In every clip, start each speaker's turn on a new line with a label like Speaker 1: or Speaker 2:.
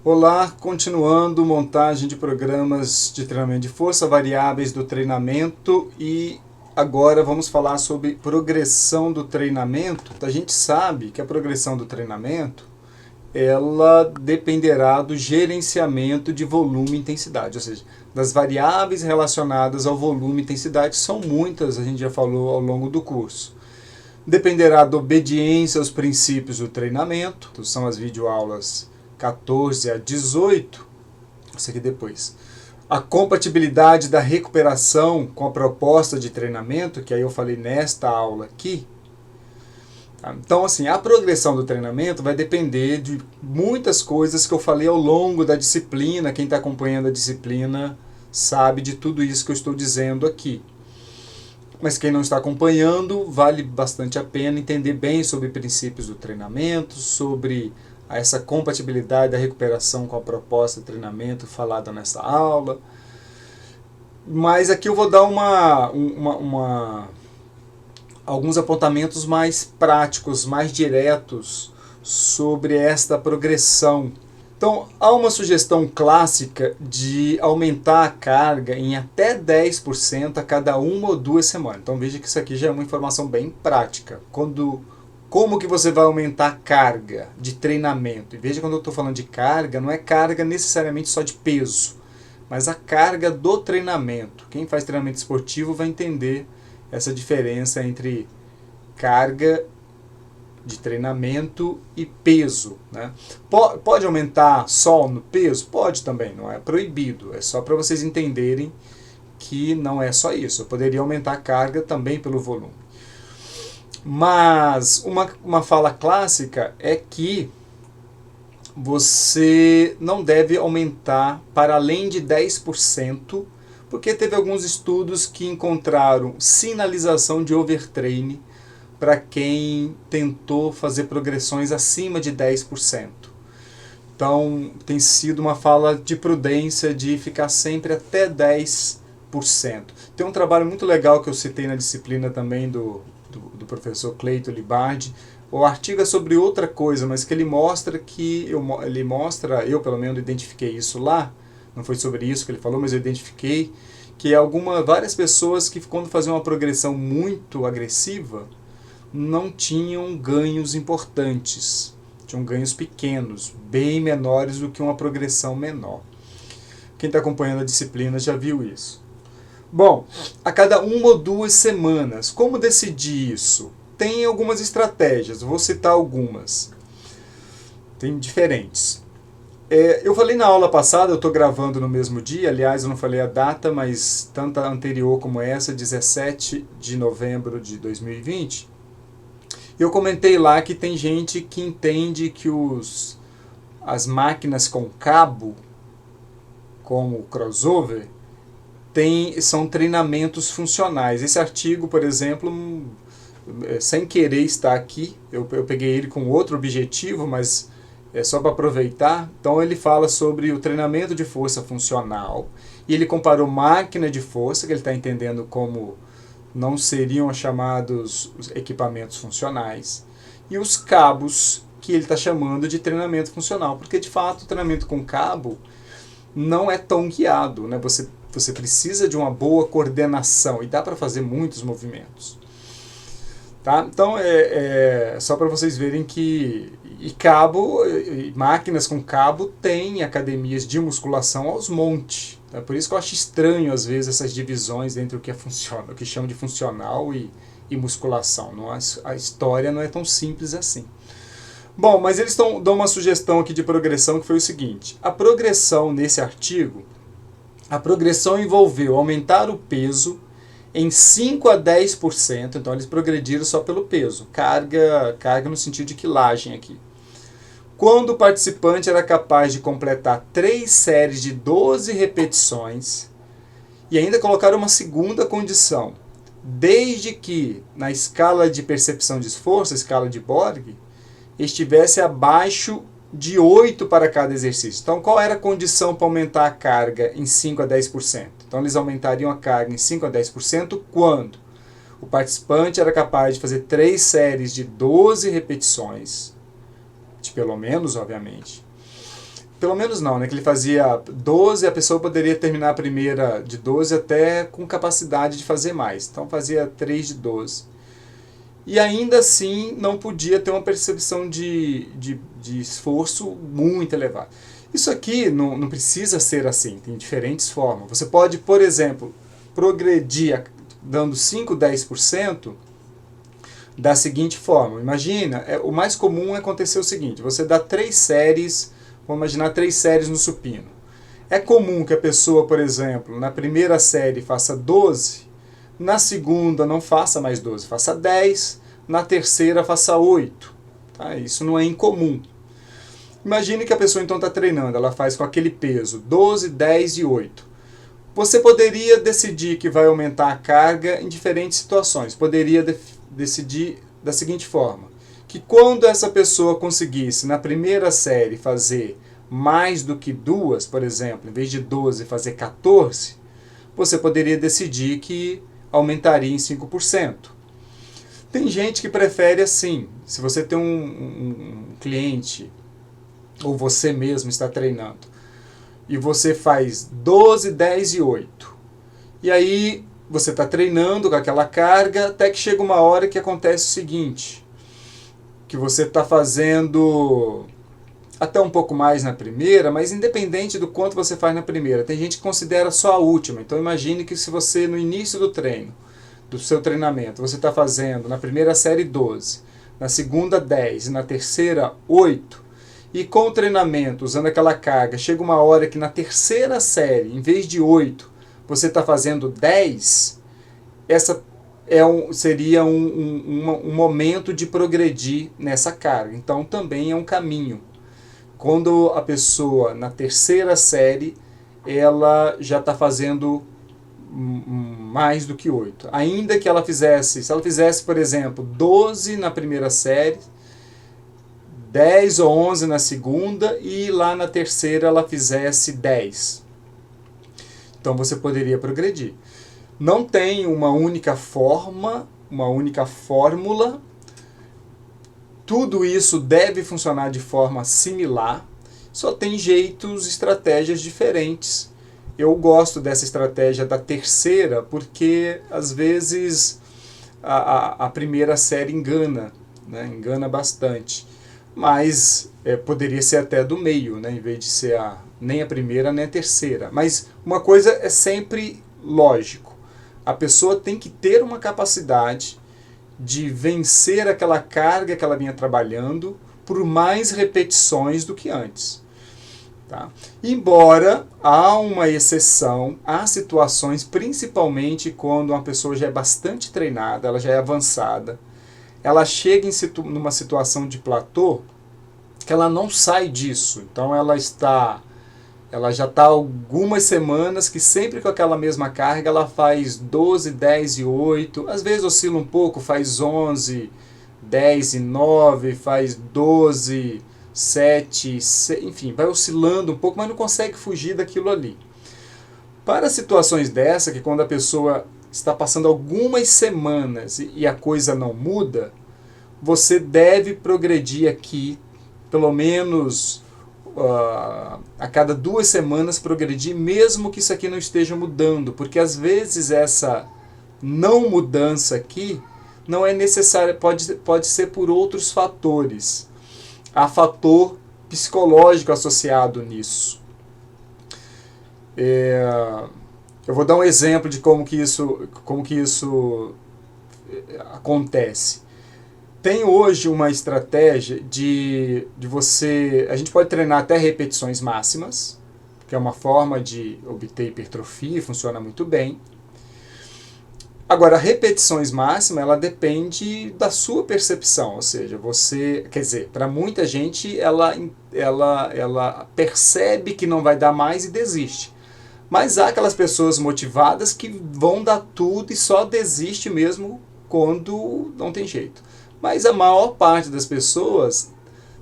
Speaker 1: Olá, continuando montagem de programas de treinamento de força, variáveis do treinamento e agora vamos falar sobre progressão do treinamento. A gente sabe que a progressão do treinamento ela dependerá do gerenciamento de volume e intensidade, ou seja, das variáveis relacionadas ao volume e intensidade, são muitas, a gente já falou ao longo do curso. Dependerá da obediência aos princípios do treinamento, são as videoaulas 14 a 18, isso aqui depois. A compatibilidade da recuperação com a proposta de treinamento, que aí eu falei nesta aula aqui. Então, assim, a progressão do treinamento vai depender de muitas coisas que eu falei ao longo da disciplina. Quem está acompanhando a disciplina sabe de tudo isso que eu estou dizendo aqui. Mas quem não está acompanhando, vale bastante a pena entender bem sobre princípios do treinamento, sobre essa compatibilidade da recuperação com a proposta de treinamento falada nessa aula. Mas aqui eu vou dar alguns apontamentos mais práticos, mais diretos sobre esta progressão. Então, há uma sugestão clássica de aumentar a carga em até 10% a cada 1 ou 2 semanas. Então, veja que isso aqui já é uma informação bem prática. Como que você vai aumentar a carga de treinamento? E veja, quando eu estou falando de carga, não é carga necessariamente só de peso, mas a carga do treinamento. Quem faz treinamento esportivo vai entender essa diferença entre carga de treinamento e peso, né? Pode aumentar só no peso? Pode também, não é proibido. É só para vocês entenderem que não é só isso. Eu poderia aumentar a carga também pelo volume. Mas uma fala clássica é que você não deve aumentar para além de 10%, porque teve alguns estudos que encontraram sinalização de overtraining para quem tentou fazer progressões acima de 10%. Então, tem sido uma fala de prudência de ficar sempre até 10%. Tem um trabalho muito legal que eu citei na disciplina também do professor Cleiton Libardi. O artigo é sobre outra coisa, mas que ele mostra eu pelo menos identifiquei isso lá, não foi sobre isso que ele falou, mas eu identifiquei que várias pessoas que quando faziam uma progressão muito agressiva, não tinham ganhos importantes, tinham ganhos pequenos, bem menores do que uma progressão menor. Quem está acompanhando a disciplina já viu isso. Bom, a cada 1 ou 2 semanas, como decidir isso? Tem algumas estratégias, vou citar algumas. Tem diferentes. Eu falei na aula passada, eu estou gravando no mesmo dia, aliás eu não falei a data, mas tanto a anterior como essa, 17 de novembro de 2020, eu comentei lá que tem gente que entende que as máquinas com cabo, como o crossover, são treinamentos funcionais. Esse artigo, por exemplo, sem querer estar aqui, eu peguei ele com outro objetivo, mas é só para aproveitar. Então ele fala sobre o treinamento de força funcional, e ele comparou máquina de força, que ele está entendendo como não seriam chamados os equipamentos funcionais, e os cabos, que ele está chamando de treinamento funcional, porque de fato o treinamento com cabo não é tão guiado, né? Você precisa de uma boa coordenação e dá para fazer muitos movimentos. Tá? Então é só para vocês verem que máquinas com cabo têm academias de musculação aos montes. Tá? Por isso que eu acho estranho às vezes essas divisões entre o que chamam de funcional e musculação. A história não é tão simples assim. Bom, mas eles dão uma sugestão aqui de progressão que foi o seguinte: a progressão nesse artigo, a progressão envolveu aumentar o peso em 5 a 10%, então eles progrediram só pelo peso, carga no sentido de quilagem aqui. Quando o participante era capaz de completar 3 séries de 12 repetições, e ainda colocaram uma segunda condição, desde que na escala de percepção de esforço, a escala de Borg, estivesse abaixo de 8 para cada exercício. Então, qual era a condição para aumentar a carga em 5 a 10%? Então, eles aumentariam a carga em 5 a 10% quando o participante era capaz de fazer 3 séries de 12 repetições, de pelo menos, obviamente, pelo menos não, né? Que ele fazia 12, a pessoa poderia terminar a primeira de 12 até com capacidade de fazer mais. Então fazia 3 de 12. E ainda assim não podia ter uma percepção de esforço muito elevada. Isso aqui não precisa ser assim, tem diferentes formas. Você pode, por exemplo, progredir dando 5, 10% da seguinte forma. Imagina, o mais comum é acontecer o seguinte, você dá 3 séries, vamos imaginar 3 séries no supino. É comum que a pessoa, por exemplo, na primeira série faça 12, na segunda não faça mais 12, faça 10, na terceira faça 8. Tá? Isso não é incomum. Imagine que a pessoa então está treinando, ela faz com aquele peso 12, 10 e 8. Você poderia decidir que vai aumentar a carga em diferentes situações. Poderia decidir da seguinte forma, que quando essa pessoa conseguisse na primeira série fazer mais do que 2, por exemplo, em vez de 12 fazer 14, você poderia decidir que aumentaria em 5%. Tem gente que prefere assim, se você tem um cliente ou você mesmo está treinando, e você faz 12, 10 e 8. E aí você está treinando com aquela carga, até que chega uma hora que acontece o seguinte, que você está fazendo até um pouco mais na primeira, mas independente do quanto você faz na primeira, tem gente que considera só a última. Então imagine que se você no início do treino, do seu treinamento, você está fazendo na primeira série 12, na segunda 10 e na terceira 8, e com o treinamento, usando aquela carga, chega uma hora que na terceira série, em vez de 8, você está fazendo 10, essa seria um momento de progredir nessa carga. Então também é um caminho. Quando a pessoa, na terceira série, ela já está fazendo mais do que 8. Ainda que ela fizesse, se ela fizesse, por exemplo, 12 na primeira série, 10 ou 11 na segunda e lá na terceira ela fizesse 10. Então você poderia progredir. Não tem uma única forma, uma única fórmula. Tudo isso deve funcionar de forma similar, só tem jeitos, estratégias diferentes. Eu gosto dessa estratégia da terceira porque às vezes a primeira série engana, né? Engana bastante. Mas poderia ser até do meio, né? Em vez de ser nem a primeira nem a terceira. Mas uma coisa é sempre lógico. A pessoa tem que ter uma capacidade de vencer aquela carga que ela vinha trabalhando por mais repetições do que antes. Tá? Embora há uma exceção, há situações, principalmente quando uma pessoa já é bastante treinada, ela já é avançada, ela chega numa situação de platô que ela não sai disso. Então ela já está algumas semanas que sempre com aquela mesma carga ela faz 12, 10 e 8, às vezes oscila um pouco, faz 11, 10 e 9, faz 12, 7, enfim, vai oscilando um pouco, mas não consegue fugir daquilo ali. Para situações dessa, que quando a pessoa está passando algumas semanas e a coisa não muda, você deve progredir aqui, pelo menos a cada 2 semanas progredir, mesmo que isso aqui não esteja mudando, porque às vezes essa não mudança aqui não é necessária, pode ser por outros fatores. Há fator psicológico associado nisso. Eu vou dar um exemplo de como que isso acontece. Tem hoje uma estratégia de você... A gente pode treinar até repetições máximas, que é uma forma de obter hipertrofia, funciona muito bem. Agora, repetições máximas, ela depende da sua percepção, ou seja, você... Quer dizer, para muita gente, ela percebe que não vai dar mais e desiste. Mas há aquelas pessoas motivadas que vão dar tudo e só desiste mesmo quando não tem jeito. Mas a maior parte das pessoas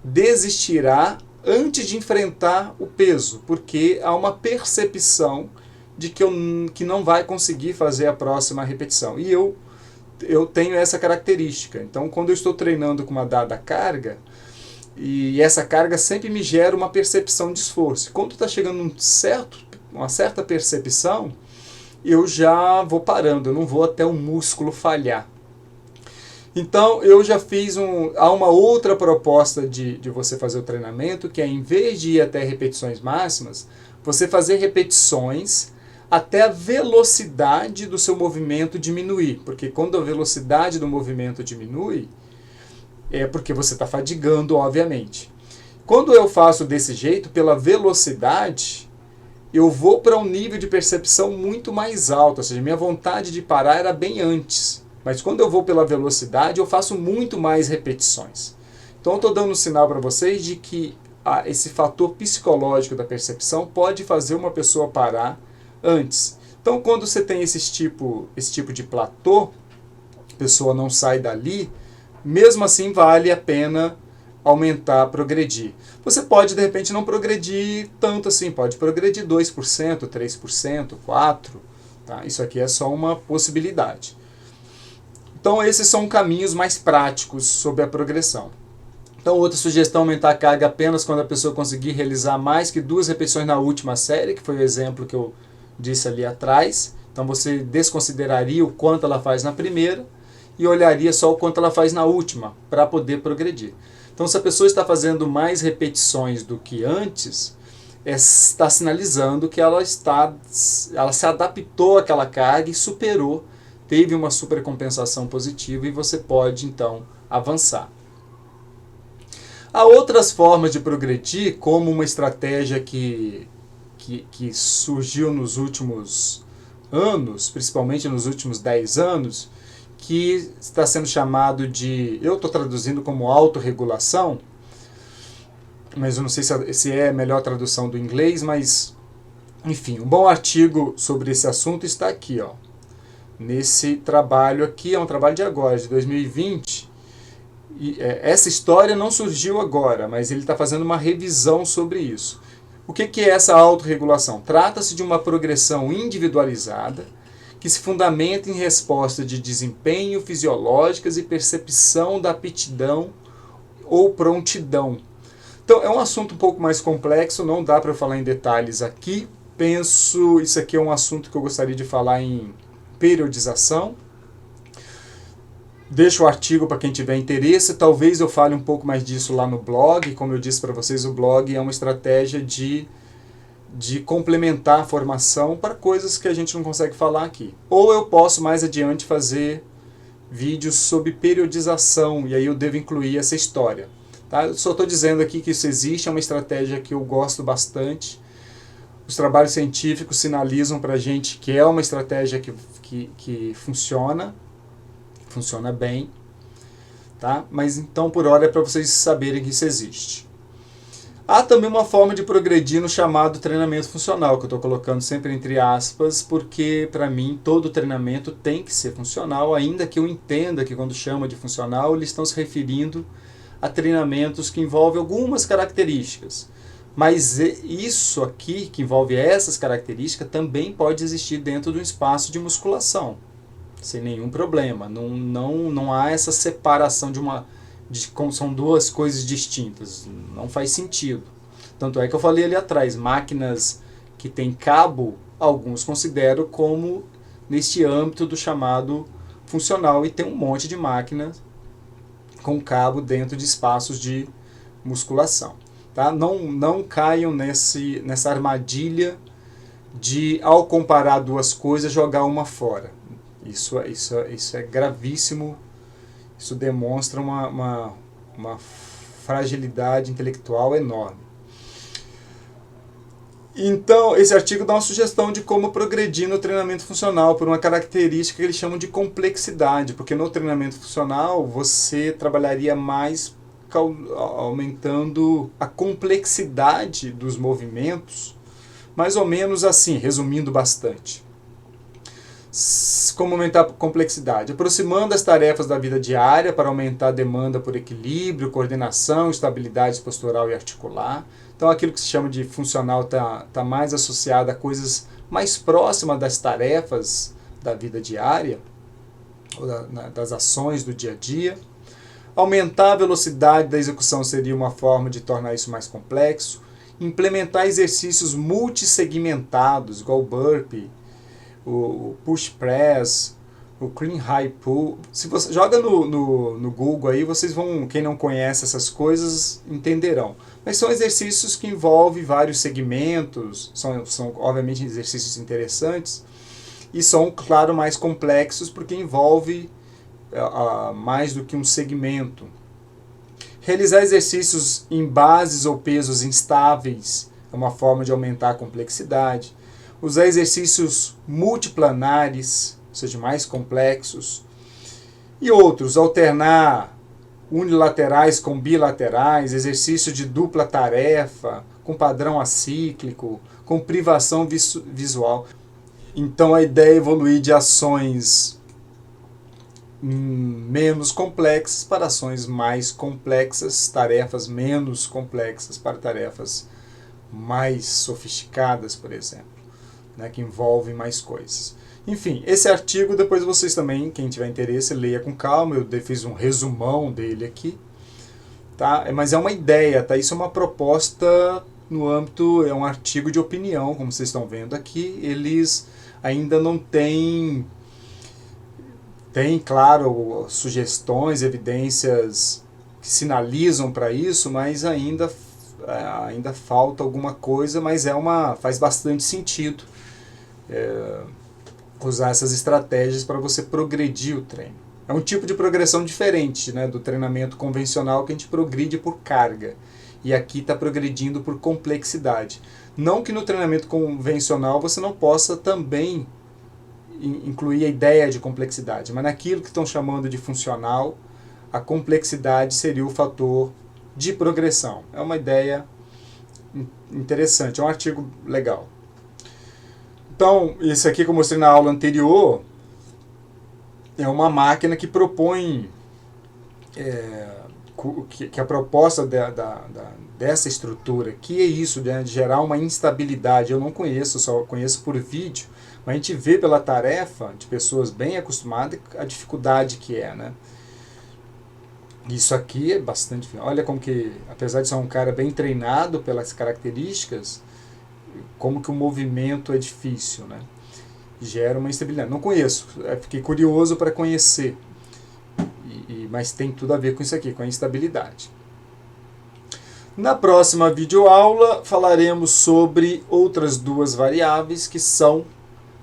Speaker 1: desistirá antes de enfrentar o peso, porque há uma percepção de que não vai conseguir fazer a próxima repetição. E eu tenho essa característica. Então, quando eu estou treinando com uma dada carga, E essa carga sempre me gera uma percepção de esforço. Quando está chegando uma certa percepção, eu já vou parando, eu não vou até o músculo falhar. Então, eu já fiz há uma outra proposta de você fazer o treinamento, que é, em vez de ir até repetições máximas, você fazer repetições até a velocidade do seu movimento diminuir. Porque quando a velocidade do movimento diminui, é porque você está fadigando, obviamente. Quando eu faço desse jeito, pela velocidade, eu vou para um nível de percepção muito mais alto. Ou seja, minha vontade de parar era bem antes. Mas quando eu vou pela velocidade, eu faço muito mais repetições. Então, eu estou dando um sinal para vocês de que esse fator psicológico da percepção pode fazer uma pessoa parar antes. Então, quando você tem esse tipo de platô, a pessoa não sai dali, mesmo assim vale a pena aumentar, progredir. Você pode, de repente, não progredir tanto assim, pode progredir 2%, 3%, 4%. Tá? Isso aqui é só uma possibilidade. Então, esses são caminhos mais práticos sobre a progressão. Então, outra sugestão é aumentar a carga apenas quando a pessoa conseguir realizar mais que 2 repetições na última série, que foi o exemplo que eu disse ali atrás. Então, você desconsideraria o quanto ela faz na primeira e olharia só o quanto ela faz na última, para poder progredir. Então, se a pessoa está fazendo mais repetições do que antes, está sinalizando que ela se adaptou àquela carga e superou, teve uma supercompensação positiva e você pode, então, avançar. Há outras formas de progredir, como uma estratégia que surgiu nos últimos anos, principalmente nos últimos 10 anos, que está sendo chamado de, eu estou traduzindo como autorregulação, mas eu não sei se é a melhor tradução do inglês, mas, enfim, um bom artigo sobre esse assunto está aqui, ó. Nesse trabalho aqui, é um trabalho de agora, de 2020, e essa história não surgiu agora, mas ele está fazendo uma revisão sobre isso. O que é essa autorregulação? Trata-se de uma progressão individualizada que se fundamenta em resposta de desempenho fisiológicas e percepção da aptidão ou prontidão. Então, é um assunto um pouco mais complexo, não dá para falar em detalhes aqui. Isso aqui é um assunto que eu gostaria de falar em periodização. Deixo o artigo para quem tiver interesse. Talvez eu fale um pouco mais disso lá no blog. Como eu disse para vocês, o blog é uma estratégia de complementar a formação para coisas que a gente não consegue falar aqui. Ou eu posso mais adiante fazer vídeos sobre periodização, e aí eu devo incluir essa história. Tá? Eu só estou dizendo aqui que isso existe, é uma estratégia que eu gosto bastante. Os trabalhos científicos sinalizam para a gente que é uma estratégia que funciona bem. Tá? Mas então, por hora, é para vocês saberem que isso existe. Há também uma forma de progredir no chamado treinamento funcional, que eu estou colocando sempre entre aspas, porque para mim todo treinamento tem que ser funcional, ainda que eu entenda que quando chama de funcional eles estão se referindo a treinamentos que envolvem algumas características. Mas isso aqui, que envolve essas características, também pode existir dentro do espaço de musculação, sem nenhum problema. Não há essa separação como são duas coisas distintas, não faz sentido. Tanto é que eu falei ali atrás, máquinas que têm cabo, alguns consideram como neste âmbito do chamado funcional, e tem um monte de máquinas com cabo dentro de espaços de musculação. Tá? Não caiam nessa armadilha de, ao comparar duas coisas, jogar uma fora. Isso é gravíssimo. Isso demonstra uma fragilidade intelectual enorme. Então, esse artigo dá uma sugestão de como progredir no treinamento funcional por uma característica que eles chamam de complexidade, porque no treinamento funcional você trabalharia mais aumentando a complexidade dos movimentos, mais ou menos assim, resumindo bastante. Como aumentar a complexidade? Aproximando as tarefas da vida diária para aumentar a demanda por equilíbrio, coordenação, estabilidade postural e articular. Então, aquilo que se chama de funcional está mais associado a coisas mais próximas das tarefas da vida diária, ou das ações do dia a dia. Aumentar a velocidade da execução seria uma forma de tornar isso mais complexo. Implementar exercícios multissegmentados, igual o burpee, o push press, o clean high pull. Se você joga no Google aí, vocês vão, quem não conhece essas coisas, entenderão. Mas são exercícios que envolvem vários segmentos, são obviamente exercícios interessantes, e são, claro, mais complexos porque envolve mais do que um segmento. Realizar exercícios em bases ou pesos instáveis é uma forma de aumentar a complexidade. Usar exercícios multiplanares, ou seja, mais complexos. E outros, alternar unilaterais com bilaterais, exercício de dupla tarefa, com padrão acíclico, com privação visual. Então a ideia é evoluir de ações menos complexas para ações mais complexas, tarefas menos complexas para tarefas mais sofisticadas, por exemplo, né, que envolvem mais coisas. Enfim, esse artigo depois vocês também, quem tiver interesse, leia com calma, eu fiz um resumão dele aqui, tá? Mas é uma ideia, tá? Isso é uma proposta no âmbito, é um artigo de opinião, como vocês estão vendo aqui, eles ainda não têm... Tem, claro, sugestões, evidências que sinalizam para isso, mas ainda falta alguma coisa, mas faz bastante sentido usar essas estratégias para você progredir o treino. É um tipo de progressão diferente, né, do treinamento convencional, que a gente progride por carga. E aqui está progredindo por complexidade. Não que no treinamento convencional você não possa também incluir a ideia de complexidade, mas naquilo que estão chamando de funcional, a complexidade seria o fator de progressão. É uma ideia interessante, é um artigo legal. Então, esse aqui que eu mostrei na aula anterior é uma máquina que propõe que a proposta dessa estrutura, que é isso, né, de gerar uma instabilidade. Eu não conheço, só conheço por vídeo, mas a gente vê pela tarefa de pessoas bem acostumadas a dificuldade que é, né? Isso aqui é bastante... Olha como que, apesar de ser um cara bem treinado pelas características, como que o movimento é difícil, né? Gera uma instabilidade. Não conheço, fiquei curioso para conhecer, mas tem tudo a ver com isso aqui, com a instabilidade. Na próxima videoaula falaremos sobre outras duas variáveis que são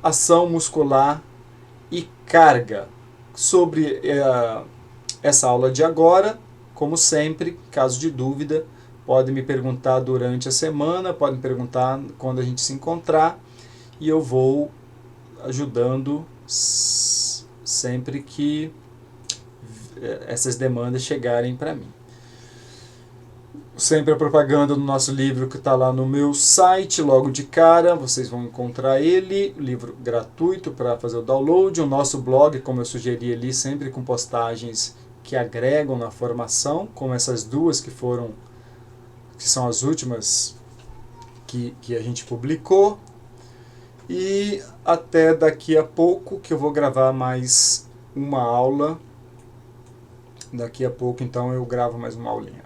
Speaker 1: ação muscular e carga. Sobre essa aula de agora, como sempre, caso de dúvida, pode me perguntar durante a semana, pode me perguntar quando a gente se encontrar, e eu vou ajudando sempre que essas demandas chegarem para mim. Sempre a propaganda do nosso livro que está lá no meu site, logo de cara, vocês vão encontrar ele, livro gratuito para fazer o download, o nosso blog, como eu sugeri ali, sempre com postagens que agregam na formação, como essas duas que são as últimas que a gente publicou, e até daqui a pouco, que eu vou gravar mais uma aula, daqui a pouco então eu gravo mais uma aulinha.